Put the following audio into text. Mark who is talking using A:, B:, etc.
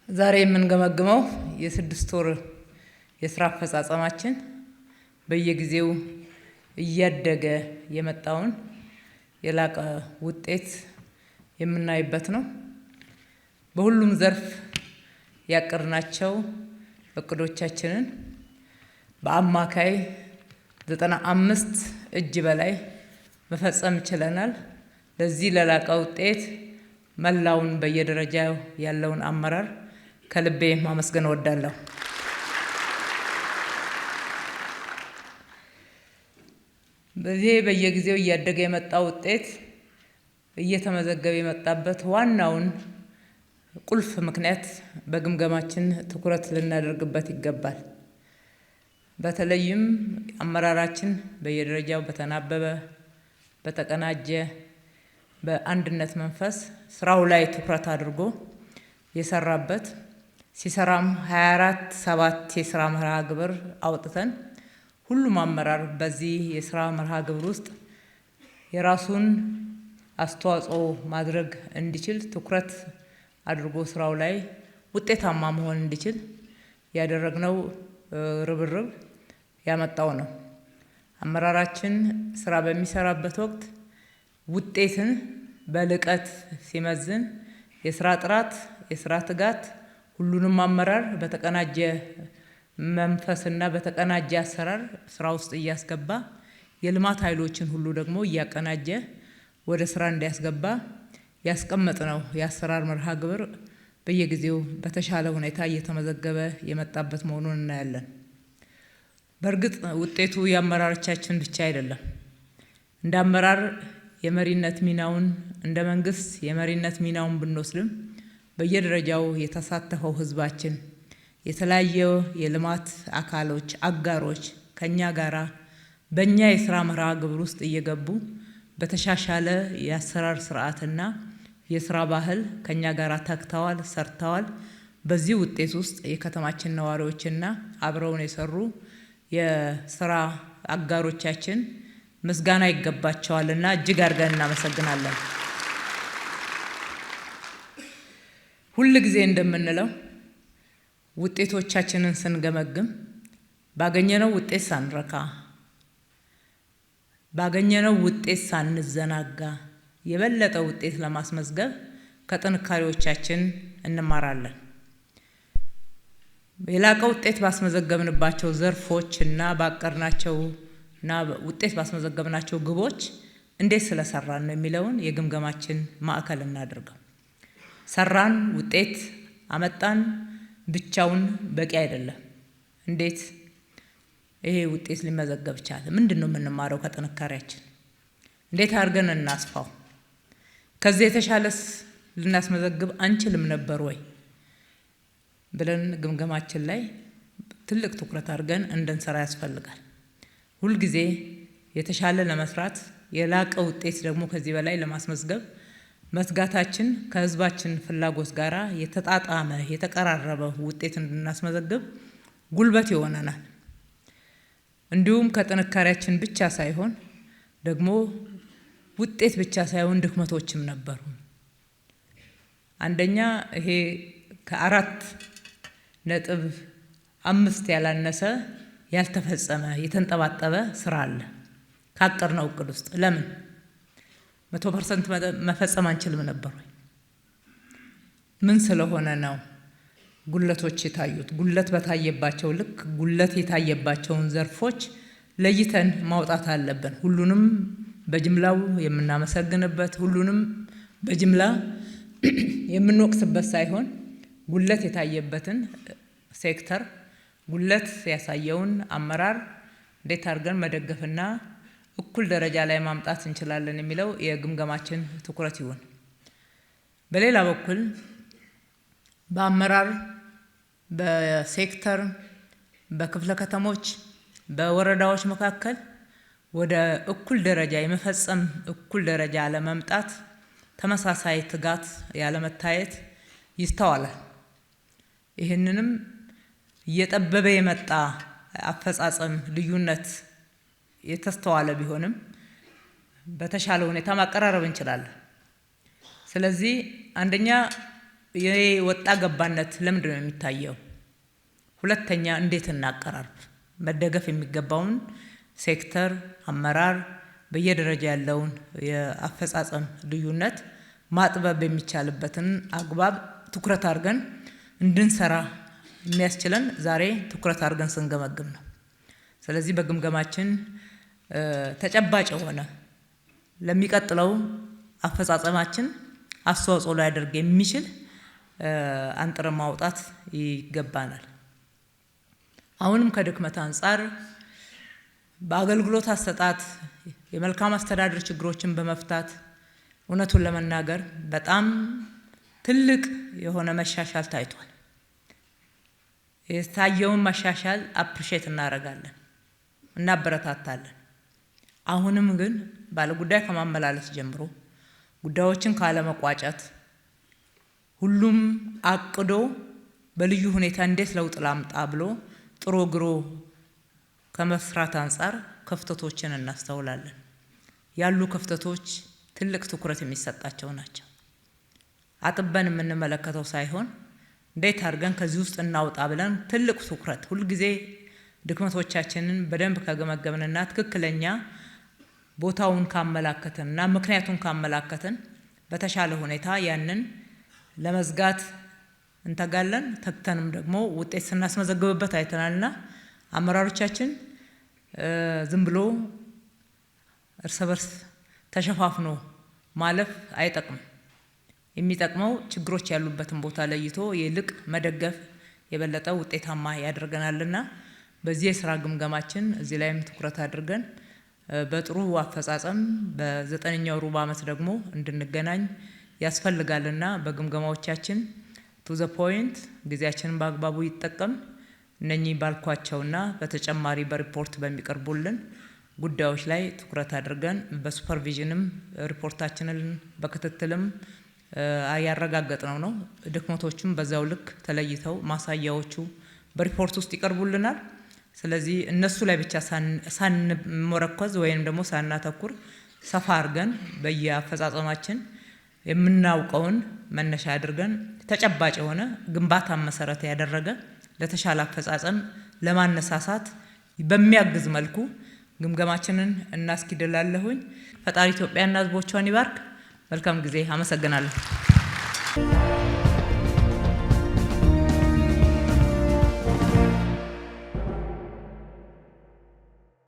A: ዛሬ የምንገመግመው የስድስት ወር የስራ አፈጻጸማችን በየጊዜው እያደገ የመጣውን የላቀ ውጤት የምናይበት ነው። በሁሉም ዘርፍ ያቀርናቸው እቅዶቻችንን በአማካይ 95 እጅ በላይ መፈጸም ችለናል። ለዚህ ለላቀ ውጤት መላውን በየደረጃው ያለውን አመራር ከልቤ ማመስገን እወዳለሁ። በየጊዜው እያደገ የመጣ ውጤት እየተመዘገበ የመጣበት ዋናውን ቁልፍ ምክንያት በግምገማችን ትኩረት ልናደርግበት ይገባል። በተለይም አመራራችን በየደረጃው በተናበበ በተቀናጀ በአንድነት መንፈስ ስራው ላይ ትኩረት አድርጎ የሰራበት ሲሰራም 24/7 የስራ መርሃ ግብር አውጥተን ሁሉም አመራር በዚህ የስራ መርሃ ግብር ውስጥ የራሱን አስተዋጽኦ ማድረግ እንዲችል ትኩረት አድርጎ ስራው ላይ ውጤታማ መሆን እንዲችል ያደረግነው ርብርብ ያመጣው ነው። አመራራችን ስራ በሚሰራበት ወቅት ውጤትን በልቀት ሲመዝን የስራ ጥራት፣ የስራ ትጋት ሁሉንም አመራር በተቀናጀ መንፈስና በተቀናጀ አሰራር ስራ ውስጥ እያስገባ የልማት ኃይሎችን ሁሉ ደግሞ እያቀናጀ ወደ ስራ እንዲያስገባ ያስቀመጥነው የአሰራር መርሃ ግብር በየጊዜው በተሻለ ሁኔታ እየተመዘገበ የመጣበት መሆኑን እናያለን። በእርግጥ ውጤቱ የአመራሮቻችን ብቻ አይደለም። እንደ አመራር የመሪነት ሚናውን እንደ መንግስት የመሪነት ሚናውን ብንወስድም በየደረጃው የተሳተፈው ህዝባችን የተለያየ የልማት አካሎች አጋሮች ከኛ ጋራ በእኛ የስራ መርሃ ግብር ውስጥ እየገቡ በተሻሻለ የአሰራር ስርዓትና የስራ ባህል ከኛ ጋራ ተግተዋል፣ ሰርተዋል። በዚህ ውጤት ውስጥ የከተማችን ነዋሪዎችና አብረውን የሰሩ የስራ አጋሮቻችን ምስጋና ይገባቸዋልና እጅግ አድርገን እናመሰግናለን። ሁል ጊዜ እንደምንለው ውጤቶቻችንን ስንገመግም ባገኘነው ውጤት ሳንረካ ባገኘነው ውጤት ሳንዘናጋ የበለጠ ውጤት ለማስመዝገብ ከጥንካሬዎቻችን እንማራለን። የላቀ ውጤት ባስመዘገብንባቸው ዘርፎች እና ባቀርናቸውና ውጤት ባስመዘገብናቸው ግቦች እንዴት ስለሰራን ነው የሚለውን የግምገማችን ማዕከል እናድርገው። ሰራን፣ ውጤት አመጣን ብቻውን በቂ አይደለም። እንዴት ይሄ ውጤት ሊመዘገብ ቻለ? ምንድነው የምንማረው ከጥንካሬያችን? እንዴት አድርገን እናስፋው? ከዚህ የተሻለስ ልናስመዘግብ አንችልም ነበር ወይ ብለን ግምገማችን ላይ ትልቅ ትኩረት አድርገን እንድንሰራ ያስፈልጋል። ሁልጊዜ የተሻለ ለመስራት የላቀ ውጤት ደግሞ ከዚህ በላይ ለማስመዝገብ መትጋታችን ከህዝባችን ፍላጎት ጋራ የተጣጣመ የተቀራረበ ውጤት እንድናስመዘግብ ጉልበት ይሆነናል። እንዲሁም ከጥንካሬያችን ብቻ ሳይሆን ደግሞ ውጤት ብቻ ሳይሆን ድክመቶችም ነበሩ። አንደኛ ይሄ ከ4.5 ያላነሰ ያልተፈጸመ የተንጠባጠበ ስራ አለ ካቀርነው እቅድ ውስጥ። ለምን 100% መፈጸም አንችልም ነበር ወይ? ምን ስለሆነ ነው ጉለቶች የታዩት? ጉለት በታየባቸው ልክ ጉለት የታየባቸውን ዘርፎች ለይተን ማውጣት አለብን። ሁሉንም በጅምላው የምናመሰግንበት ሁሉንም በጅምላ የምንወቅስበት ሳይሆን ጉለት የታየበትን ሴክተር ጉለት ያሳየውን አመራር እንዴት አድርገን መደገፍና እኩል ደረጃ ላይ ማምጣት እንችላለን የሚለው የግምገማችን ትኩረት ይሁን። በሌላ በኩል በአመራር በሴክተር በክፍለ ከተሞች በወረዳዎች መካከል ወደ እኩል ደረጃ የመፈጸም እኩል ደረጃ ለመምጣት ተመሳሳይ ትጋት ያለመታየት ይስተዋላል። ይህንንም እየጠበበ የመጣ አፈጻጸም ልዩነት የተስተዋለ ቢሆንም በተሻለ ሁኔታ ማቀራረብ እንችላለን። ስለዚህ አንደኛ የወጣ ገባነት ለምንድን ነው የሚታየው? ሁለተኛ እንዴት እናቀራርብ? መደገፍ የሚገባውን ሴክተር አመራር በየደረጃ ያለውን የአፈጻጸም ልዩነት ማጥበብ የሚቻልበትን አግባብ ትኩረት አድርገን እንድንሰራ የሚያስችለን ዛሬ ትኩረት አድርገን ስንገመግም ነው። ስለዚህ በግምገማችን ተጨባጭ የሆነ ለሚቀጥለው አፈጻጸማችን አስተዋጽኦ ሊያደርግ የሚችል አንጥረን ማውጣት ይገባናል። አሁንም ከድክመት አንጻር በአገልግሎት አሰጣጥ የመልካም አስተዳደር ችግሮችን በመፍታት እውነቱን ለመናገር በጣም ትልቅ የሆነ መሻሻል ታይቷል። የታየውን መሻሻል አፕሪሼት እናደርጋለን፣ እናበረታታለን። አሁንም ግን ባለጉዳይ ከማመላለስ ጀምሮ ጉዳዮችን ካለመቋጨት ሁሉም አቅዶ በልዩ ሁኔታ እንዴት ለውጥ ላምጣ ብሎ ጥሮ ግሮ ከመስራት አንጻር ክፍተቶችን እናስተውላለን። ያሉ ክፍተቶች ትልቅ ትኩረት የሚሰጣቸው ናቸው። አጥበን የምንመለከተው ሳይሆን እንዴት አድርገን ከዚህ ውስጥ እናውጣ ብለን ትልቅ ትኩረት ሁልጊዜ ድክመቶቻችንን በደንብ ከገመገምንና ትክክለኛ ቦታውን ካመላከተንና ምክንያቱን ካመላከተን በተሻለ ሁኔታ ያንን ለመዝጋት እንተጋለን። ተግተንም ደግሞ ውጤት ስናስመዘግብበት አይተናልና አመራሮቻችን ዝም ብሎ እርስ በርስ ተሸፋፍኖ ማለፍ አይጠቅም። የሚጠቅመው ችግሮች ያሉበትን ቦታ ለይቶ ይልቅ መደገፍ የበለጠ ውጤታማ ያደርገናልና በዚህ የሥራ ግምገማችን እዚህ ላይም ትኩረት አድርገን በጥሩ አፈጻጸም በ9ኛው ሩብ ዓመት ደግሞ እንድንገናኝ ያስፈልጋልና በግምገማዎቻችን ቱ ዘ ፖይንት ጊዜያችንን በአግባቡ ይጠቀም እነኚህ ባልኳቸውና በተጨማሪ በሪፖርት በሚቀርቡልን ጉዳዮች ላይ ትኩረት አድርገን በሱፐርቪዥንም ሪፖርታችንን በክትትልም ያረጋገጥነው ነው። ድክመቶቹም በዛው ልክ ተለይተው ማሳያዎቹ በሪፖርት ውስጥ ይቀርቡልናል። ስለዚህ እነሱ ላይ ብቻ ሳንመረኮዝ ወይም ደግሞ ሳናተኩር ሰፋ አድርገን በየአፈጻጸማችን የምናውቀውን መነሻ አድርገን ተጨባጭ የሆነ ግንባታን መሰረት ያደረገ ለተሻለ አፈጻጸም ለማነሳሳት በሚያግዝ መልኩ ግምገማችንን እናስኪድላለሁኝ። ፈጣሪ ኢትዮጵያና ሕዝቦቿን ይባርክ። መልካም ጊዜ። አመሰግናለሁ።